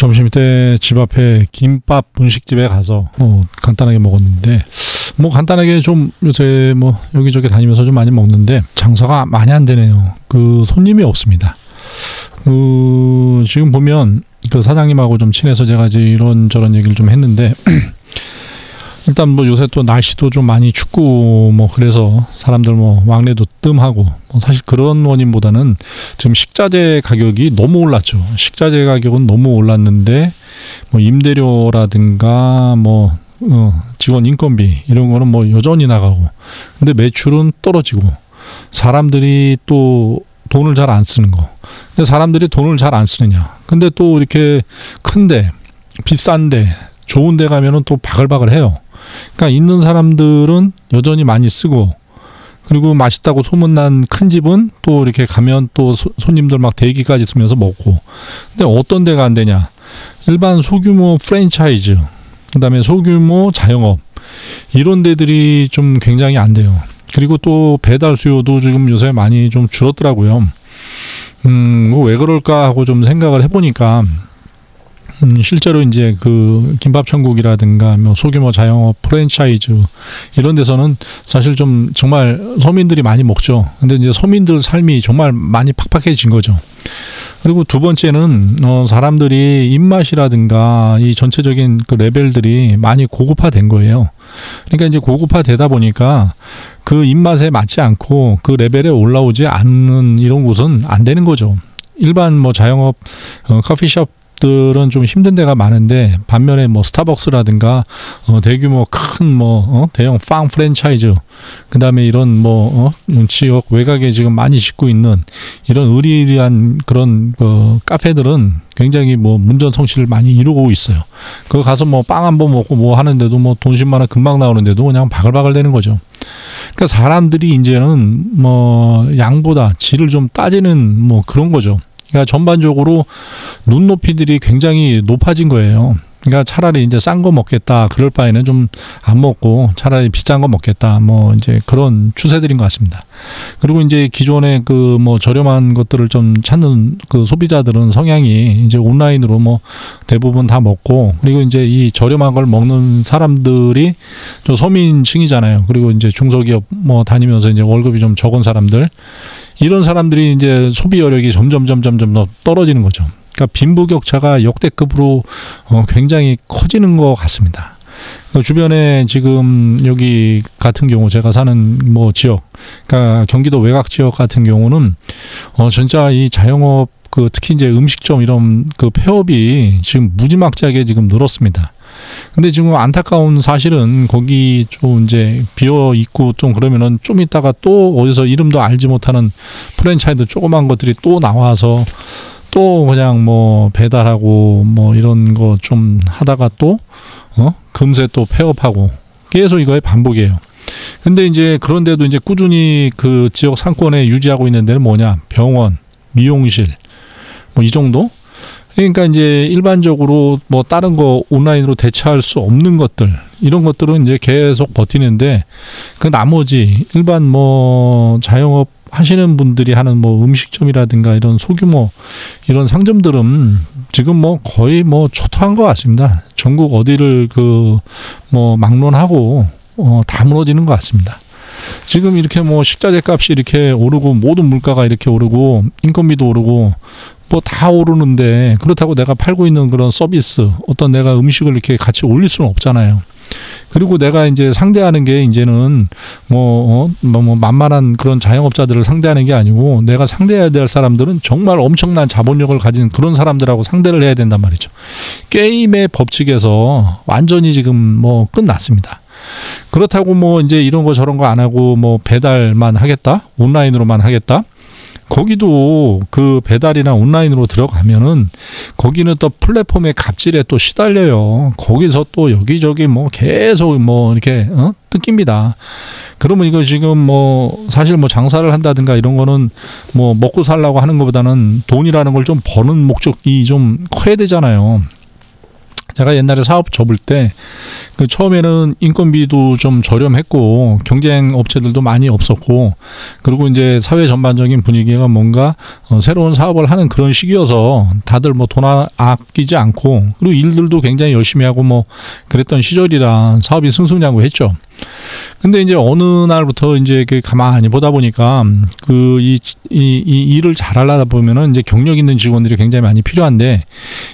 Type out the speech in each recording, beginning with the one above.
점심 때 집 앞에 김밥 분식집에 가서 간단하게 먹었는데, 간단하게 좀 요새 여기저기 다니면서 좀 많이 먹는데 장사가 많이 안 되네요. 손님이 없습니다. 지금 보면 사장님하고 좀 친해서 제가 이제 이런저런 얘기를 좀 했는데 일단 요새 또 날씨도 좀 많이 춥고 그래서 사람들 왕래도 뜸하고 사실 그런 원인보다는 지금 식자재 가격이 너무 올랐죠. 식자재 가격은 너무 올랐는데 임대료라든가 직원 인건비 이런 거는 여전히 나가고, 근데 매출은 떨어지고 사람들이 또 돈을 잘 안 쓰는 거. 근데 사람들이 돈을 잘 안 쓰느냐. 근데 또 이렇게 큰데 비싼데 좋은 데 가면은 또 바글바글 해요. 그러니까 있는 사람들은 여전히 많이 쓰고, 그리고 맛있다고 소문난 큰 집은 또 이렇게 가면 또 손님들 막 대기까지 쓰면서 먹고. 근데 어떤 데가 안 되냐. 일반 소규모 프랜차이즈, 그 다음에 소규모 자영업, 이런 데들이 좀 굉장히 안 돼요. 그리고 또 배달 수요도 지금 요새 많이 좀 줄었더라고요. 왜 그럴까 하고 좀 생각을 해보니까 실제로 이제 김밥 천국이라든가 소규모 자영업 프랜차이즈 이런 데서는 사실 좀 정말 서민들이 많이 먹죠. 근데 이제 서민들 삶이 정말 많이 팍팍해진 거죠. 그리고 두 번째는 사람들이 입맛이라든가 이 전체적인 레벨들이 많이 고급화된 거예요. 그러니까 이제 고급화되다 보니까 그 입맛에 맞지 않고 그 레벨에 올라오지 않는 이런 곳은 안 되는 거죠. 일반 자영업 커피숍들은 좀 힘든 데가 많은데, 반면에 스타벅스라든가 대규모 큰 대형 빵 프랜차이즈, 그 다음에 이런 지역 외곽에 지금 많이 짓고 있는 이런 의리의리한 그런 카페들은 굉장히 문전성시를 많이 이루고 있어요. 그거 가서 빵 한 번 먹고 하는데도 돈 10만 원 금방 나오는데도 그냥 바글바글 되는 거죠. 그러니까 사람들이 이제는 양보다 질을 좀 따지는 그런 거죠. 그러니까 전반적으로 눈높이들이 굉장히 높아진 거예요. 그러니까 차라리 이제 싼 거 먹겠다, 그럴 바에는 좀 안 먹고 차라리 비싼 거 먹겠다, 이제 그런 추세들인 것 같습니다. 그리고 이제 기존에 저렴한 것들을 좀 찾는 소비자들은 성향이 이제 온라인으로 대부분 다 먹고, 그리고 이제 이 저렴한 걸 먹는 사람들이 좀 서민층이잖아요. 그리고 이제 중소기업 다니면서 이제 월급이 좀 적은 사람들, 이런 사람들이 이제 소비 여력이 점점 더 떨어지는 거죠. 그러니까 빈부격차가 역대급으로 굉장히 커지는 것 같습니다. 주변에 지금 여기 같은 경우 제가 사는 지역, 그러니까 경기도 외곽 지역 같은 경우는 진짜 이 자영업 특히 이제 음식점 이런 폐업이 지금 무지막지하게 지금 늘었습니다. 근데 지금 안타까운 사실은 거기 좀 이제 비어 있고 좀 그러면은 좀 있다가 또 어디서 이름도 알지 못하는 프랜차이즈 조그만 것들이 또 나와서 또 그냥 배달하고 이런 거 좀 하다가 또 금세 또 폐업하고 계속 이거의 반복이에요. 근데 이제 그런데도 이제 꾸준히 그 지역 상권에 유지하고 있는 데는 뭐냐? 병원, 미용실, 이 정도? 그러니까 이제 일반적으로 다른 거 온라인으로 대체할 수 없는 것들, 이런 것들은 이제 계속 버티는데, 그 나머지 일반 자영업 하시는 분들이 하는 음식점이라든가 이런 소규모 이런 상점들은 지금 거의 초토화한 것 같습니다. 전국 어디를 막론하고 다 무너지는 것 같습니다. 지금 이렇게 식자재 값이 이렇게 오르고 모든 물가가 이렇게 오르고 인건비도 오르고 다 오르는데, 그렇다고 내가 팔고 있는 그런 서비스, 어떤 내가 음식을 이렇게 같이 올릴 수는 없잖아요. 그리고 내가 이제 상대하는 게 이제는 만만한 그런 자영업자들을 상대하는 게 아니고, 내가 상대해야 될 사람들은 정말 엄청난 자본력을 가진 그런 사람들하고 상대를 해야 된단 말이죠. 게임의 법칙에서 완전히 지금 끝났습니다. 그렇다고 이제 이런 거 저런 거 안 하고 배달만 하겠다, 온라인으로만 하겠다, 거기도 그 배달이나 온라인으로 들어가면은 거기는 또 플랫폼의 갑질에 또 시달려요. 거기서 또 여기저기 계속 이렇게 뜯깁니다. 그러면 이거 지금 사실 장사를 한다든가 이런 거는 먹고 살라고 하는 것보다는 돈이라는 걸 좀 버는 목적이 좀 커야 되잖아요. 제가 옛날에 사업 접을 때 그 처음에는 인건비도 좀 저렴했고 경쟁 업체들도 많이 없었고 그리고 이제 사회 전반적인 분위기가 뭔가 새로운 사업을 하는 그런 시기여서 다들 뭐 돈 아끼지 않고 그리고 일들도 굉장히 열심히 하고 뭐 그랬던 시절이라 사업이 승승장구했죠. 근데 이제 어느 날부터 이제 그 가만히 보다 보니까 그 이 일을 잘하려다 보면은 이제 경력 있는 직원들이 굉장히 많이 필요한데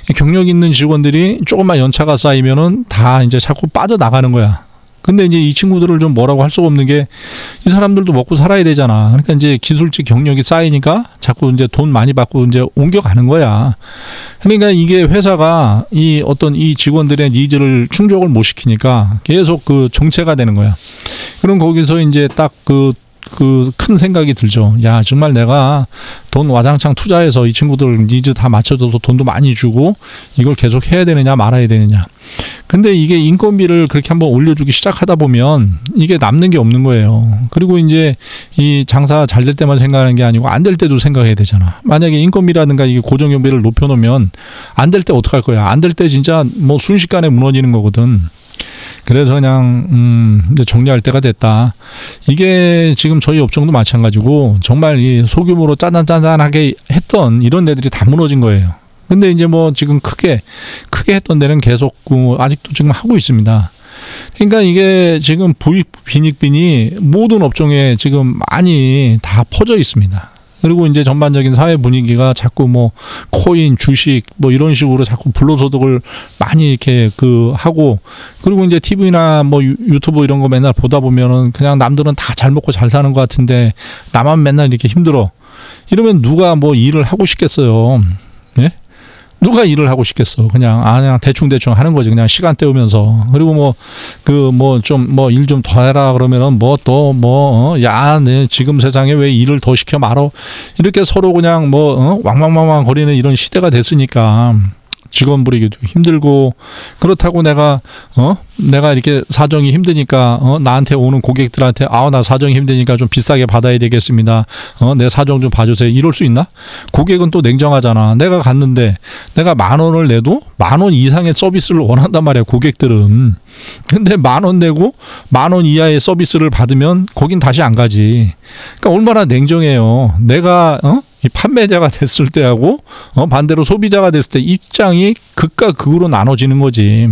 이 경력 있는 직원들이 조금만 연차가 쌓이면은 다 이제 자꾸 빠져나가는 거야. 근데 이제 이 친구들을 좀 뭐라고 할 수가 없는 게 이 사람들도 먹고 살아야 되잖아. 그러니까 이제 기술직 경력이 쌓이니까 자꾸 이제 돈 많이 받고 이제 옮겨가는 거야. 그러니까 이게 회사가 이 어떤 이 직원들의 니즈를 충족을 못 시키니까 계속 그 정체가 되는 거야. 그럼 거기서 이제 딱 그 큰 생각이 들죠. 야, 정말 내가 돈 와장창 투자해서 이 친구들 니즈 다 맞춰줘서 돈도 많이 주고 이걸 계속 해야 되느냐 말아야 되느냐. 근데 이게 인건비를 그렇게 한번 올려주기 시작하다 보면 이게 남는 게 없는 거예요. 그리고 이제 이 장사 잘 될 때만 생각하는 게 아니고 안 될 때도 생각해야 되잖아. 만약에 인건비라든가 이게 고정경비를 높여놓으면 안 될 때 어떡할 거야. 안 될 때 진짜 뭐 순식간에 무너지는 거거든. 그래서 그냥 이제 정리할 때가 됐다. 이게 지금 저희 업종도 마찬가지고 정말 이 소규모로 짜잔짜잔하게 했던 이런 데들이 다 무너진 거예요. 근데 이제 뭐 지금 크게 했던 데는 계속 아직도 지금 하고 있습니다. 그러니까 이게 지금 부익 빈익빈이 모든 업종에 지금 많이 다 퍼져 있습니다. 그리고 이제 전반적인 사회 분위기가 자꾸 뭐 코인, 주식 뭐 이런 식으로 자꾸 불로소득을 많이 이렇게 그 하고 그리고 이제 TV나 뭐 유튜브 이런 거 맨날 보다 보면은 그냥 남들은 다 잘 먹고 잘 사는 것 같은데 나만 맨날 이렇게 힘들어. 이러면 누가 뭐 일을 하고 싶겠어요. 예? 누가 일을 하고 싶겠어. 그냥 대충 하는 거지. 그냥 시간 때우면서. 그리고 뭐 일 좀 더 해라 그러면은 내 지금 세상에 왜 일을 더 시켜 말어. 이렇게 서로 그냥 왕왕왕왕 거리는 이런 시대가 됐으니까 직원 부리기도 힘들고 그렇다고 내가 이렇게 사정이 힘드니까 나한테 오는 고객들한테 나 사정이 힘드니까 좀 비싸게 받아야 되겠습니다. 내 사정 좀 봐주세요. 이럴 수 있나? 고객은 또 냉정하잖아. 내가 갔는데 내가 10,000원을 내도 10,000원 이상의 서비스를 원한단 말이야. 고객들은. 근데 10,000원 내고 10,000원 이하의 서비스를 받으면 거긴 다시 안 가지. 그러니까 얼마나 냉정해요. 내가 이 판매자가 됐을 때하고 반대로 소비자가 됐을 때 입장이 극과 극으로 나눠지는 거지.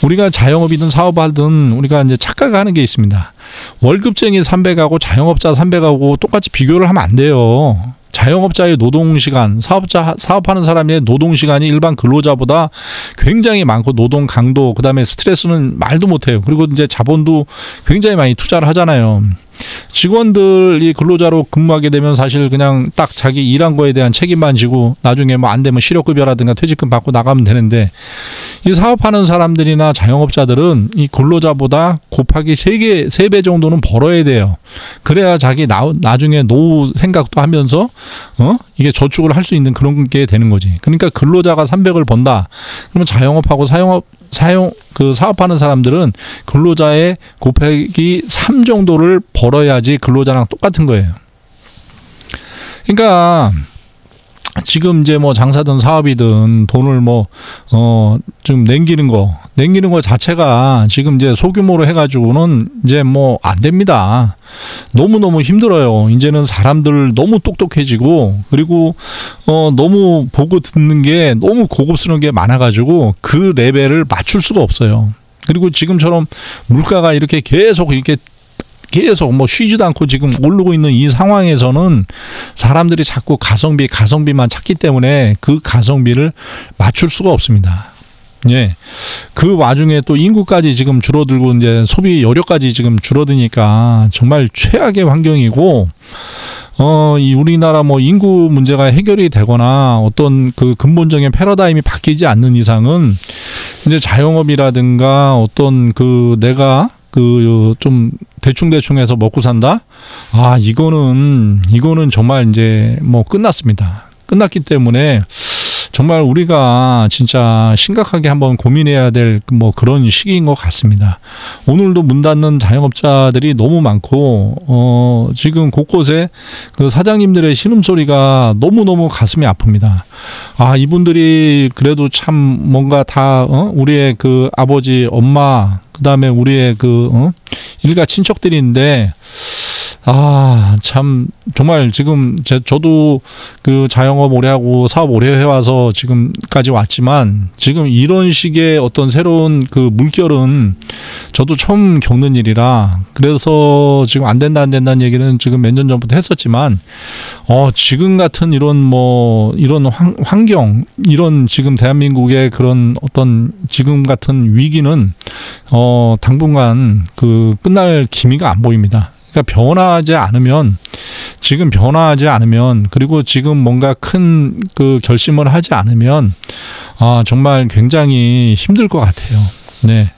우리가 자영업이든 사업하든 우리가 이제 착각하는 게 있습니다. 월급쟁이 300하고 자영업자 300하고 똑같이 비교를 하면 안 돼요. 자영업자의 노동시간, 사업하는 사람의 노동시간이 일반 근로자보다 굉장히 많고 노동 강도, 그 다음에 스트레스는 말도 못해요. 그리고 이제 자본도 굉장히 많이 투자를 하잖아요. 직원들이 근로자로 근무하게 되면 사실 그냥 딱 자기 일한 거에 대한 책임만 지고 나중에 뭐 안 되면 실업급여라든가 퇴직금 받고 나가면 되는데 이 사업하는 사람들이나 자영업자들은 이 근로자보다 곱하기 3배 정도는 벌어야 돼요. 그래야 자기 나중에 노후 생각도 하면서 이게 저축을 할 수 있는 그런 게 되는 거지. 그러니까 근로자가 300을 번다. 그러면 자영업하고 사업하는 사람들은 근로자의 곱하기 3 정도를 벌어야지 근로자랑 똑같은 거예요. 그러니까 지금 이제 뭐 장사든 사업이든 돈을 좀 남기는 거 자체가 지금 이제 소규모로 해가지고는 이제 뭐 안 됩니다. 너무너무 힘들어요. 이제는 사람들 너무 똑똑해지고 그리고 너무 보고 듣는 게 너무 고급스러운 게 많아가지고 그 레벨을 맞출 수가 없어요. 그리고 지금처럼 물가가 이렇게 계속 쉬지도 않고 지금 오르고 있는 이 상황에서는 사람들이 자꾸 가성비만 찾기 때문에 그 가성비를 맞출 수가 없습니다. 예. 그 와중에 또 인구까지 지금 줄어들고 이제 소비 여력까지 지금 줄어드니까 정말 최악의 환경이고 이 우리나라 인구 문제가 해결이 되거나 어떤 그 근본적인 패러다임이 바뀌지 않는 이상은 이제 자영업이라든가 어떤 내가 좀 대충 해서 먹고 산다? 이거는 정말 이제 끝났습니다. 끝났기 때문에 정말 우리가 진짜 심각하게 한번 고민해야 될 뭐 그런 시기인 것 같습니다. 오늘도 문 닫는 자영업자들이 너무 많고 지금 곳곳에 그 사장님들의 신음소리가 너무너무 가슴이 아픕니다. 아, 이분들이 그래도 참 뭔가 다 우리의 그 아버지, 엄마, 그다음에 우리의 그 일가 친척들인데, 아, 참 정말 지금 저도 그 자영업 오래 하고 사업 오래 해와서 지금까지 왔지만, 지금 이런 식의 어떤 새로운 그 물결은 저도 처음 겪는 일이라, 그래서 지금 안 된다는 얘기는 지금 몇 년 전부터 했었지만, 지금 같은 이런 이런 환경, 이런 지금 대한민국의 그런 어떤 지금 같은 위기는 당분간 그 끝날 기미가 안 보입니다. 그러니까 변화하지 않으면, 그리고 지금 뭔가 큰 그 결심을 하지 않으면, 정말 굉장히 힘들 것 같아요. 네.